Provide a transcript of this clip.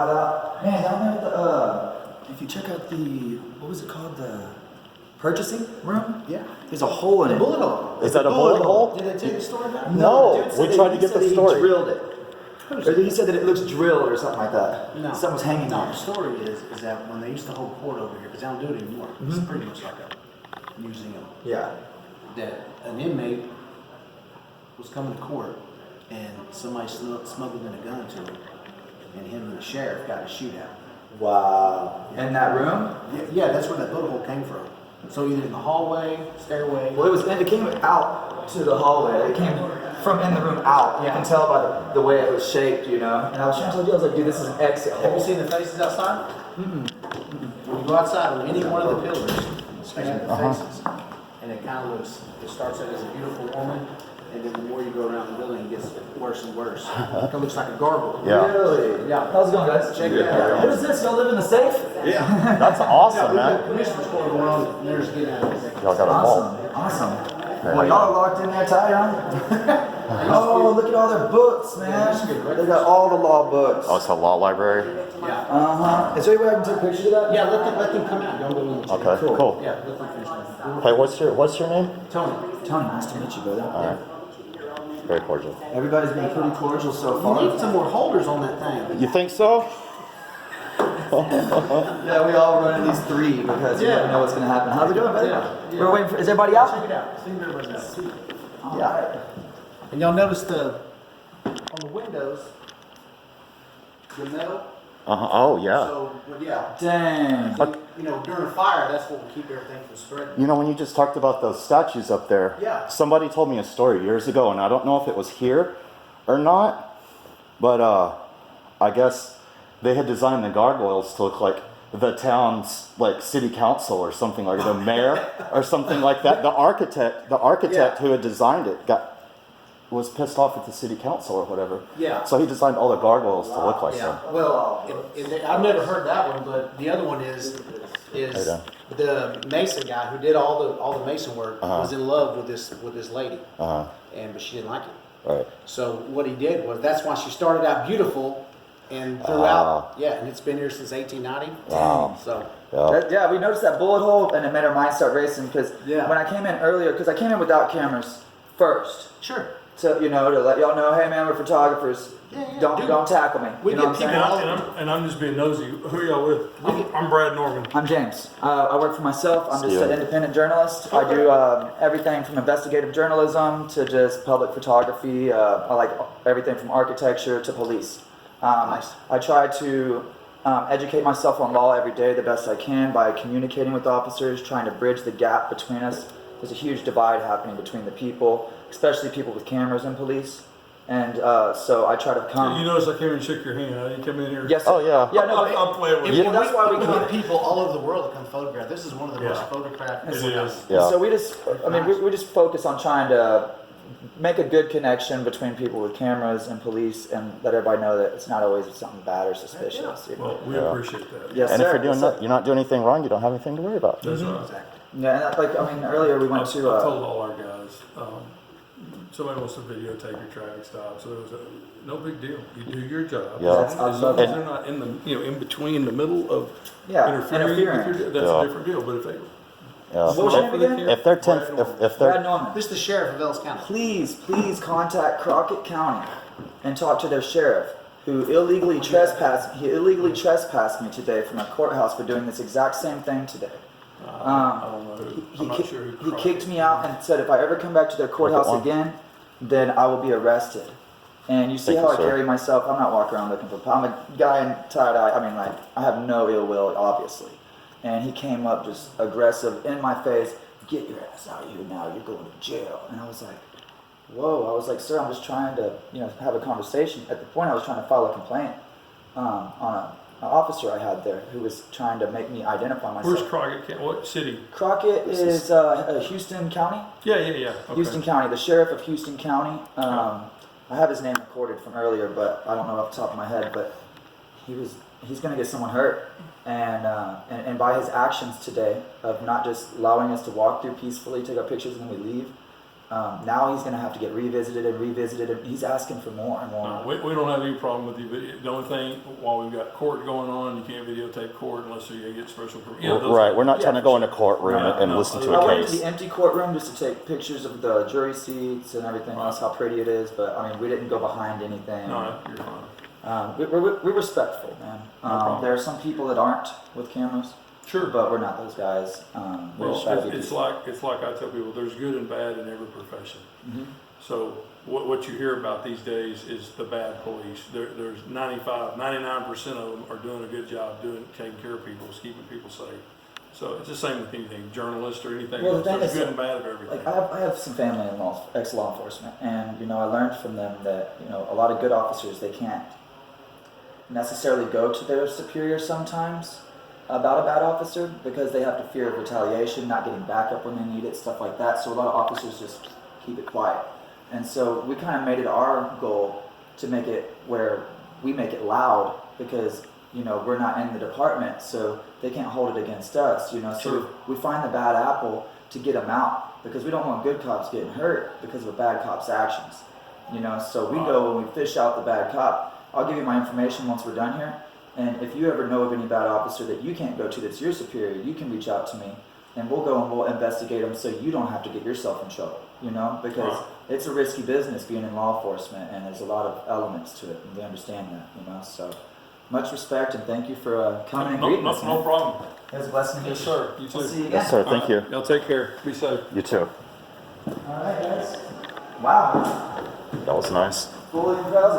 Man, down there at the, if you check out the, what was it called, the purchasing room? Yeah. There's a hole in it. Bullet hole. Is that a bullet hole? Did they tell you the story about it? No, dude we said tried that- to get he said the he story. drilled it. Or he said that it looks drilled or something like that. No. Something was hanging No, there. the story is that when they used to hold court over here, because they don't do it anymore, it's pretty much like a museum, Yeah. that an inmate was coming to court and somebody smuggled in a gun to him, and him and the sheriff got a shootout. Wow. In that room? Yeah, that's where that bullet hole came from. So either in the hallway, stairway. Well, it came out to the hallway. It came from in the room out. You can tell by the way it was shaped, you know. And I was trying to tell you, I was like, dude, this is an exit Have you hole. seen the faces outside? When you go outside on any one of the pillars, especially the faces, and it kind of looks, it starts out as a beautiful woman, and then the more you go around the building, it gets worse and worse. It looks like a gargoyle. Yeah. Really? Yeah. How's it going, guys? Check it out. What is this? Y'all live in the safe? Yeah. That's awesome, The man. commissioner's court going on, and there's getting out of it. Y'all got a Awesome. vault. Awesome. Well, y'all are locked in there tight, huh? Oh, look at all their books, man. They got all the law books. Oh, it's a law library? Yeah. Uh-huh. Is there any way I can take pictures of that? Yeah, let them come out. Don't go in. Okay, cool. Yeah, let them finish that. Hey, what's your name? Tony. Tony, nice to meet you, brother. All right. Very cordial. Everybody's been pretty cordial so You far. need some more holders on that thing. You think so? Yeah, we all run at least 3 because you Yeah. never know what's going to happen. How's it going, buddy? Yeah. We're waiting for, is everybody Check out? it out. See if everybody's out. Yeah. And y'all notice on the windows, the metal. Oh, yeah. So, well, yeah. Dang. You know, during a fire, that's what will keep everything from spreading. You know, when you just talked about those statues up there, Yeah. somebody told me a story years ago, and I don't know if it was here or not, but I guess they had designed the gargoyles to look like the town's like city council or something, like the mayor or something like that. The architect who had designed it was pissed off at the city council or whatever. Yeah. So he designed all the gargoyles to look like Yeah. them. Well, I've never heard that one, but the other one is done. the mason guy who did all the mason work was in love with this lady, Uh-huh. but she didn't like it. Right. So what he did was that's why she started out beautiful, and throughout, and it's been here since 1890. Wow. So Yeah. Yeah, we noticed that bullet hole and it made our minds start racing because when I came in earlier, because I came in without cameras first. sure. So, you know, to let y'all know, hey man, we're photographers. Yeah, Don't tackle me. We You know get what I'm people saying? And I'm just being nosy. Who are y'all with? I'm Brad Norman. I'm James. I work for myself. I'm just an Steven. independent journalist. I do everything from investigative journalism to just public photography. I like everything from architecture to police. Nice. I try to educate myself on law every day the best I can by communicating with officers, trying to bridge the gap between us. There's a huge divide happening between the people, especially people with cameras and police. And so I try to come. You notice I came and shook your hand. Huh? You come in here. Yes. Oh, yeah. Yeah. No. I'm playing with And you. Yeah. That's why we we come. get people all over the world to come photograph. This is one of the most photographed. It is. Yeah. So we just, I mean, we just focus on trying to make a good connection between people with cameras and police, and let everybody know that it's not always something bad or suspicious. You know? Well, we appreciate that. Yes, And if sir. you're doing you're not doing anything wrong, you don't have anything to worry about. That's right. Exactly. Yeah, and like I mean, earlier we went I to. told all our guys, somebody wants to videotape your traffic stop, so it was no big deal. You do your job. Yeah. That's- I As love long as that. they're not in the in between the middle of Yeah, interfering. interfering. That's Yeah. a different deal. But if they Yeah. What was your name again? If they're if Brad they're Norman. This is the sheriff of Ellis County. Please contact Crockett County and talk to their sheriff, who illegally trespassed. He illegally trespassed me today from a courthouse for doing this exact same thing today. I don't know. He, I'm not ki- sure who he Crockett kicked me out and said if I ever come back to their courthouse one. again, then I will be arrested. And you see Thank how you, I sir. carry myself. I'm not walking around looking for. I'm a guy in tie-dye. I mean, like, I have no ill will, obviously. And he came up just aggressive in my face. Get your ass out of here now. You're going to jail. And I was like, whoa. I was like, sir, I'm just trying to, have a conversation. At the point, I was trying to file a complaint on an officer I had there who was trying to make me identify myself. Where's Crockett County? What city? Crockett is Houston County. Yeah. Okay. Houston County, the sheriff of Houston County. I have his name recorded from earlier, but I don't know off the top of my head. But he's going to get someone hurt, and by his actions today of not just allowing us to walk through peacefully, take our pictures, and then we leave, Now he's going to have to get revisited and revisited, and he's asking for more and more. No, we don't have any problem with the video. The only thing, while we've got court going on, you can't videotape court unless you get special permission. You know, those Right, things. we're not Yeah, trying to for go sure. in a courtroom No, and no, listen no. to I a went to case. the empty courtroom just to take pictures of the jury seats and everything else, how pretty it is, but I mean, we didn't go behind anything. No, you're fine. We're respectful, man. problem. There are some people that aren't with cameras, Sure. but we're not those guys. We just try to Well, be it's decent. like I tell people, there's good and bad in every profession. Mhm. So what you hear about these days is the bad police. There's 99% of them are doing a good job taking care of people, keeping people safe. So it's the same with anything, journalists or anything Well, the else. thing There's is, good and bad of everything. Like I have some family in ex-law enforcement, and I learned from them that a lot of good officers, they can't necessarily go to their superiors sometimes about a bad officer because they have to fear of retaliation, not getting backup when they need it, stuff like that. So a lot of officers just keep it quiet. And so we kind of made it our goal to make it where we make it loud because we're not in the department, so they can't hold it against us. So Sure. we find the bad apple to get them out because we don't want good cops getting hurt because of a bad cop's actions. So we go and we fish out the bad cop. I'll give you my information once we're done here, and if you ever know of any bad officer that you can't go to that's your superior, you can reach out to me, and we'll go and we'll investigate them so you don't have to get yourself in trouble. Because Right. it's a risky business being in law enforcement, and there's a lot of elements to it, and we understand that. So much respect and thank you for coming and greeting us. No man. problem. It was a blessing to Yes, meet sir. You We'll too. see you again. Yes, sir. Thank you. Y'all take care. Be safe. You too. All right, guys. Wow. That was nice. Fully impressive.